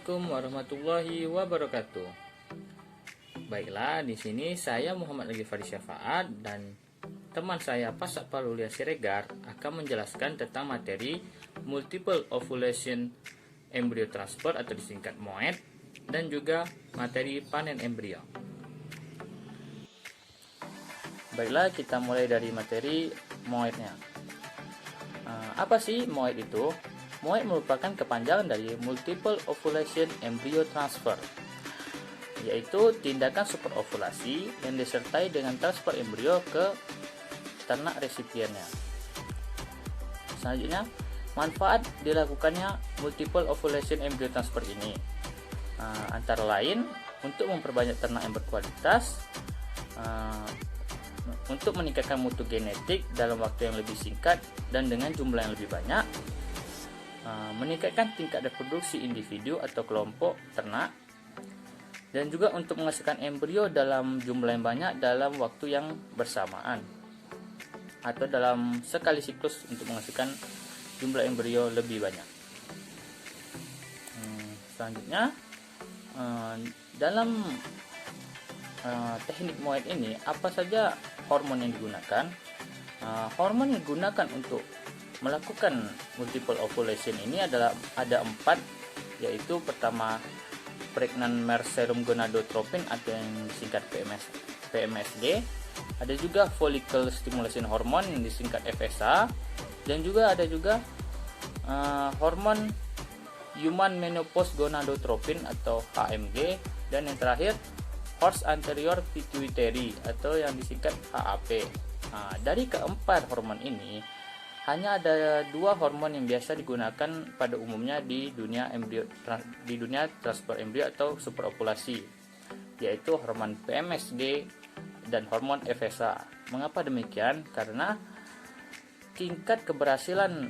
Assalamualaikum warahmatullahi wabarakatuh. Baiklah, di sini saya Muhammad Lagi Faris Syafaat dan teman saya Pasak Palulia Siregar akan menjelaskan tentang materi Multiple Ovulation Embryo Transfer atau disingkat MOET dan juga materi panen embrio. Baiklah, kita mulai dari materi MOET-nya. Apa sih MOET itu? MOET merupakan kepanjangan dari Multiple Ovulation Embryo Transfer, yaitu tindakan superovulasi yang disertai dengan transfer embrio ke ternak resipiennya. Selanjutnya, manfaat dilakukannya Multiple Ovulation Embryo Transfer ini antara lain untuk memperbanyak ternak yang berkualitas, untuk meningkatkan mutu genetik dalam waktu yang lebih singkat dan dengan jumlah yang lebih banyak, meningkatkan tingkat reproduksi individu atau kelompok ternak, dan juga untuk menghasilkan embrio dalam jumlah yang banyak dalam waktu yang bersamaan atau dalam sekali siklus untuk menghasilkan jumlah embrio lebih banyak. Selanjutnya, dalam teknik MOET ini apa saja hormon yang digunakan? Hormon yang digunakan untuk melakukan multiple ovulation ini adalah ada 4, yaitu pertama pregnant mare serum gonadotropin atau yang disingkat PMSG, ada juga follicle stimulation hormone yang disingkat FSH, dan juga ada juga hormon human menopause gonadotropin atau HMG, dan yang terakhir horse anterior pituitary atau yang disingkat HAP. Dari keempat hormon ini hanya ada 2 hormon yang biasa digunakan pada umumnya di dunia transfer embrio atau superovulasi, yaitu hormon PMSG dan hormon FSH. Mengapa demikian? Karena tingkat keberhasilan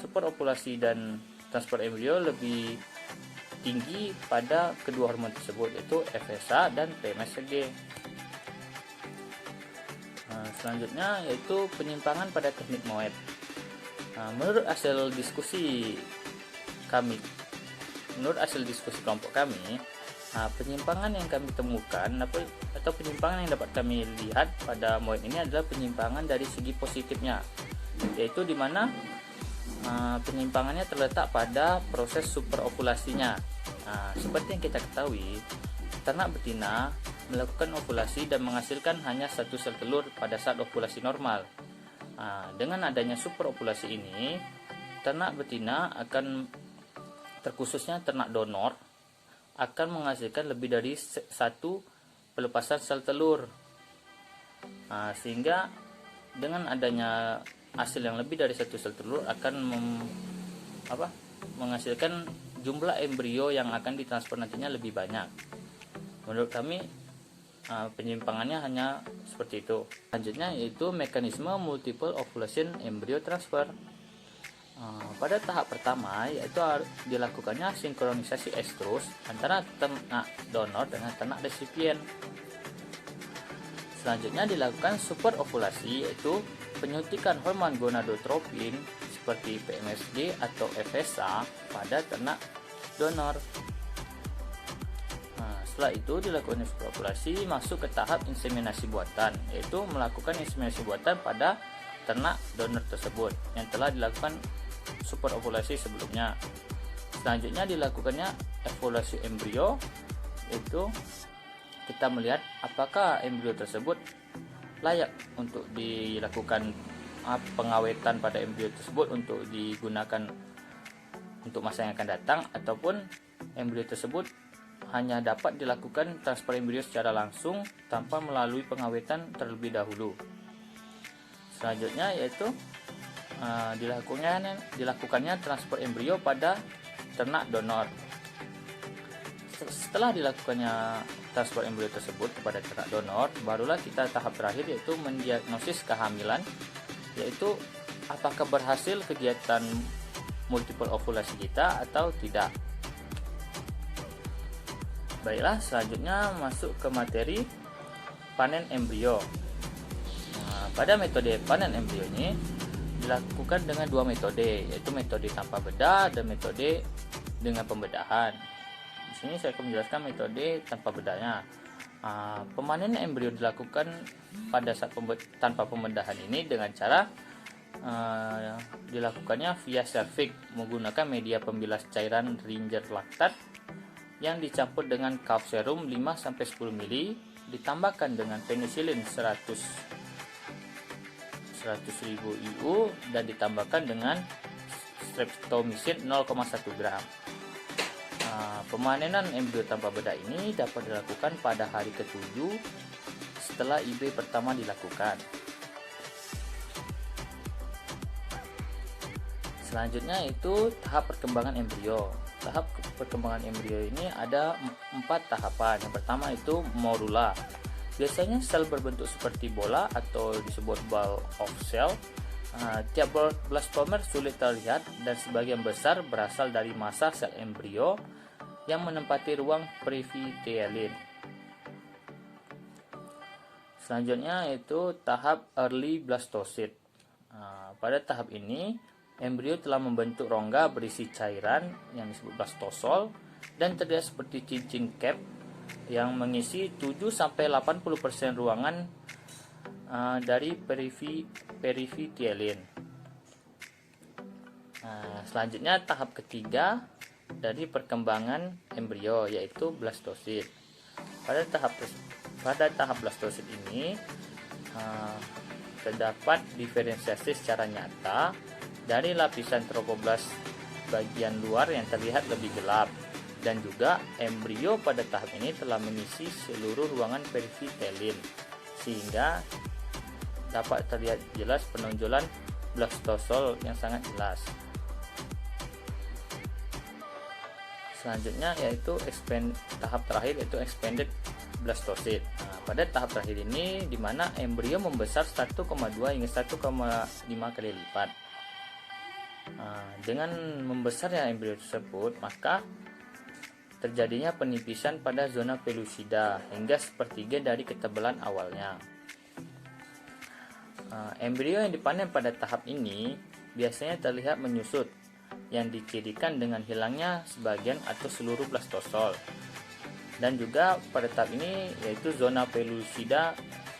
superovulasi dan transfer embrio lebih tinggi pada kedua hormon tersebut, yaitu FSH dan PMSG. Selanjutnya yaitu penyimpangan pada teknik MOET. Menurut hasil diskusi kelompok kami, penyimpangan yang kami temukan atau penyimpangan yang dapat kami lihat pada MOET ini adalah penyimpangan dari segi positifnya, yaitu di mana penyimpangannya terletak pada proses superovulasinya. Seperti yang kita ketahui, ternak betina melakukan ovulasi dan menghasilkan hanya 1 sel telur pada saat ovulasi normal. Dengan adanya superovulasi ini, ternak betina akan, terkhususnya ternak donor, akan menghasilkan lebih dari 1 pelepasan sel telur. Sehingga dengan adanya hasil yang lebih dari 1 sel telur akan menghasilkan jumlah embrio yang akan ditransfer nantinya lebih banyak. Menurut kami penyimpangannya hanya seperti itu. Selanjutnya yaitu mekanisme multiple ovulation embryo transfer. Pada tahap pertama yaitu dilakukannya sinkronisasi estrus antara ternak donor dengan ternak resipien. Selanjutnya dilakukan superovulasi, yaitu penyuntikan hormon gonadotropin seperti PMSG atau FSH pada ternak donor. Setelah itu dilakukan superovulasi, masuk ke tahap inseminasi buatan, yaitu melakukan inseminasi buatan pada ternak donor tersebut yang telah dilakukan superovulasi sebelumnya. Selanjutnya dilakukannya evaluasi embrio, yaitu kita melihat apakah embrio tersebut layak untuk dilakukan pengawetan pada embrio tersebut untuk digunakan untuk masa yang akan datang, ataupun embrio tersebut hanya dapat dilakukan transfer embrio secara langsung tanpa melalui pengawetan terlebih dahulu. Selanjutnya yaitu dilakukannya transfer embrio pada ternak donor. Setelah dilakukannya transfer embrio tersebut kepada ternak donor, barulah kita tahap terakhir yaitu mendiagnosis kehamilan, yaitu apakah berhasil kegiatan multiple ovulasi kita atau tidak. Baiklah, selanjutnya masuk ke materi panen embrio. Pada metode panen embrio ini dilakukan dengan 2 metode, yaitu metode tanpa bedah dan metode dengan pembedahan. Di sini saya akan menjelaskan metode tanpa bedahnya. Pemanenan embrio dilakukan pada saat tanpa pembedahan ini dengan cara dilakukannya via cervix menggunakan media pembilas cairan ringer laktat yang dicampur dengan cough serum 5-10 ml ditambahkan dengan penisilin 100.000 IU dan ditambahkan dengan streptomycin 0,1 gram. Pemanenan embrio tanpa bedah ini dapat dilakukan pada hari ke-7 setelah IB pertama dilakukan. Selanjutnya itu tahap perkembangan embrio. Tahap perkembangan embrio ini ada 4 tahapan. Yang pertama itu morula. Biasanya sel berbentuk seperti bola atau disebut ball of cell. Tiap blastomer sulit terlihat dan sebagian besar berasal dari massa sel embrio yang menempati ruang perivitelin. Selanjutnya itu tahap early blastocyst. Pada tahap ini embrio telah membentuk rongga berisi cairan yang disebut blastosol dan terlihat seperti cincin cap yang mengisi 7-80% ruangan dari perivitelin. Selanjutnya tahap ketiga dari perkembangan embrio yaitu blastocyst. Pada tahap blastocyst ini terdapat diferensiasi secara nyata dari lapisan trofoblast bagian luar yang terlihat lebih gelap, dan juga embrio pada tahap ini telah mengisi seluruh ruangan perivitelin sehingga dapat terlihat jelas penonjolan blastosol yang sangat jelas. Selanjutnya yaitu tahap terakhir yaitu expanded blastocyst. Pada tahap terakhir ini di mana embrio membesar 1,2 hingga 1,5 kali lipat. Dengan membesarnya embrio tersebut, maka terjadinya penipisan pada zona pellucida hingga sepertiga dari ketebalan awalnya. Embrio yang dipanen pada tahap ini biasanya terlihat menyusut, yang dicirikan dengan hilangnya sebagian atau seluruh blastosol. Dan juga pada tahap ini yaitu zona pellucida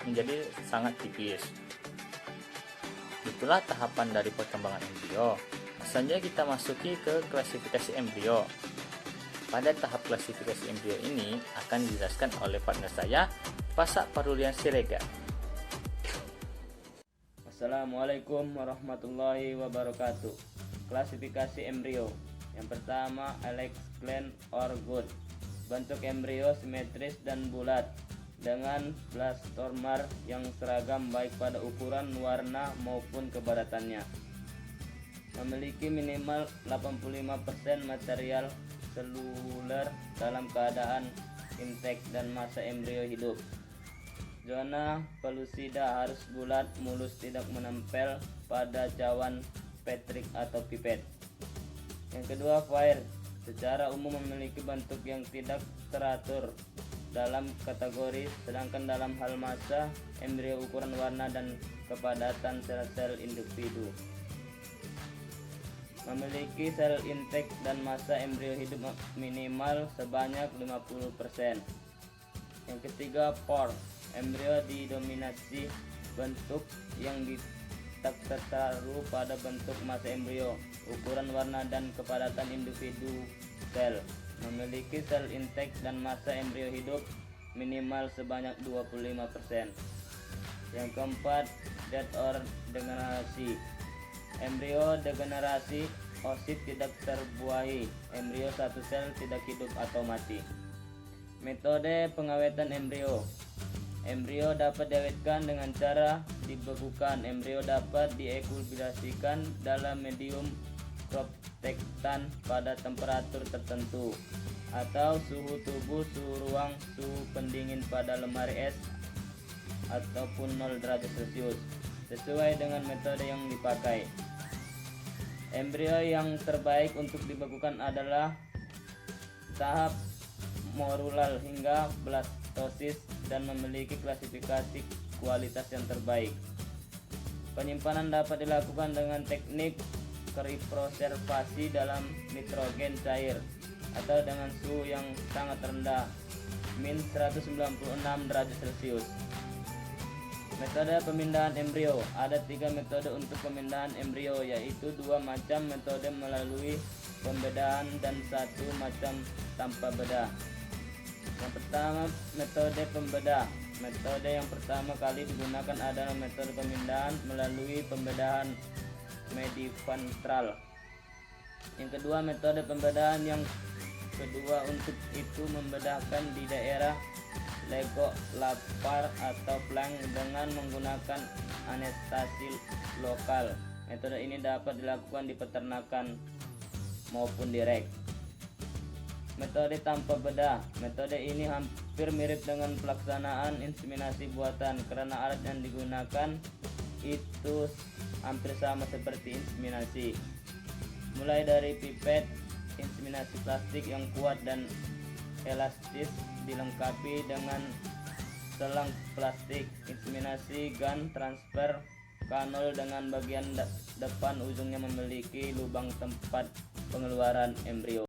menjadi sangat tipis. Itulah tahapan dari perkembangan embrio. Selanjutnya kita masuki ke klasifikasi embrio. Pada tahap klasifikasi embrio ini akan dijelaskan oleh partner saya, Pasak Parulian Siregar. Assalamualaikum warahmatullahi wabarakatuh. Klasifikasi embrio. Yang pertama, Alex Glenn or Good. Bentuk embrio simetris dan bulat dengan blastomer yang seragam baik pada ukuran, warna maupun kepadatannya. Memiliki minimal 85% material seluler dalam keadaan intek dan masa embrio hidup. Zona pellucida harus bulat, mulus, tidak menempel pada cawan Patrick atau pipet. Yang kedua, Fire. Secara umum memiliki bentuk yang tidak teratur dalam kategori, sedangkan dalam hal massa, embrio, ukuran, warna, dan kepadatan sel-sel individu. Memiliki sel intek dan massa embrio hidup minimal sebanyak 50%. Yang ketiga, Pore. Embrio didominasi bentuk yang tak tertaruh pada bentuk massa embrio, ukuran, warna, dan kepadatan individu sel. Memiliki sel intek dan massa embrio hidup minimal sebanyak 25%. Yang keempat, death or degenerasi. Embrio degenerasi, oosit tidak terbuahi, embrio satu sel tidak hidup atau mati. Metode pengawetan embrio. Embrio dapat diawetkan dengan cara dibekukan. Embrio dapat diekubulasikan dalam medium protektan pada temperatur tertentu, atau suhu tubuh, suhu ruang, suhu pendingin pada lemari es, ataupun 0 derajat Celcius, sesuai dengan metode yang dipakai. Embrio yang terbaik untuk dibekukan adalah tahap morulal hingga blastosis dan memiliki klasifikasi kualitas yang terbaik. Penyimpanan dapat dilakukan dengan teknik kriproservasi dalam nitrogen cair atau dengan suhu yang sangat rendah, min 196 derajat Celcius. Metode pemindahan embrio. Ada 3 metode untuk pemindahan embrio, yaitu 2 macam metode melalui pembedahan dan 1 macam tanpa bedah. Yang pertama, metode pembedah. Metode yang pertama kali digunakan adalah metode pemindahan melalui pembedahan medivantral. Yang kedua, metode pembedahan yang kedua untuk itu membedahkan di daerah lego, lapar atau plank dengan menggunakan anestesi lokal. Metode ini dapat dilakukan di peternakan maupun direct. Metode tanpa bedah. Metode ini hampir mirip dengan pelaksanaan inseminasi buatan karena alat yang digunakan itu hampir sama seperti inseminasi. Mulai dari pipet, inseminasi plastik yang kuat dan elastis dilengkapi dengan selang plastik, inseminasi gun transfer kanul dengan bagian depan ujungnya memiliki lubang tempat pengeluaran embrio.